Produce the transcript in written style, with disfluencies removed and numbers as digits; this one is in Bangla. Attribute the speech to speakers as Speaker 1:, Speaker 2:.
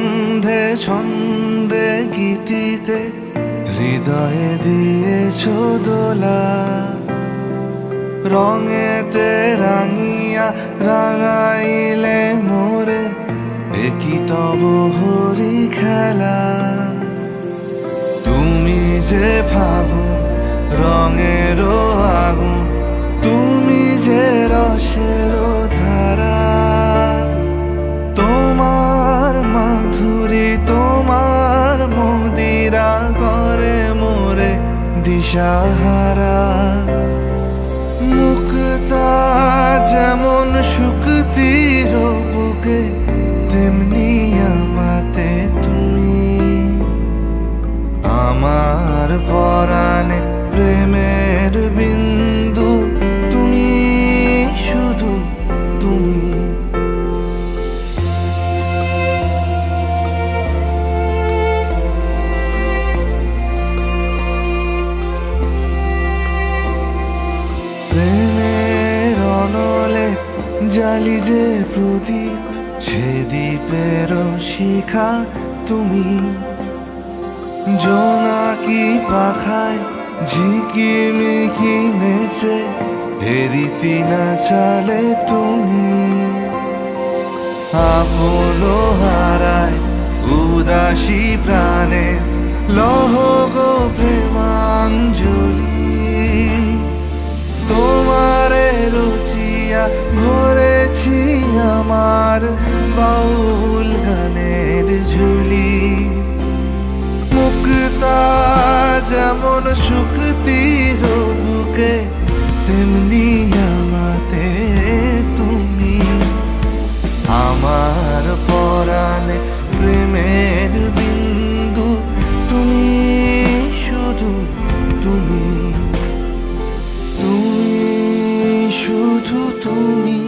Speaker 1: ছন্দে ছন্দে গীতিতে হৃদয়ে দিয়েছো দোলা, রঙেতে রাঙিয়া রাঙাইলে মোরে, একই তব হরি খেলা। তুমি যে ফাগুন রঙেরও আগুন, তুমি যে রসেরও ধারা, তোমার মাধুরী তোমার মদিরা করে মোরে দিশাহারা। মুক্তা যেমন শুকতির বুকে, তেমনি আমাতে তুমি। আমার পরাণে প্রেমের বিন্দু, তুমি শুধু তুমি। প্রেমের অনলে জালি যে প্রদীপ, সে দ্বীপের শিখা তুমি। জোনাকি পাখায় ঝিকিমিকি নেচে, হেরিতি না চালে তুমি। আপন হারায় উদাসী প্রাণে, লহ গো প্রেমাঞ্জলি। তোমারে রচিয়া ভরেছি আমার বাউল গানের ঝুলি। মুক্তা যেমন শুকতির বুকে, তেমনি আমাতে তুমি। আমার পরাণে প্রেমের বিন্দু, তুমি শুধু তুমি। তুমি শুধু তুমি।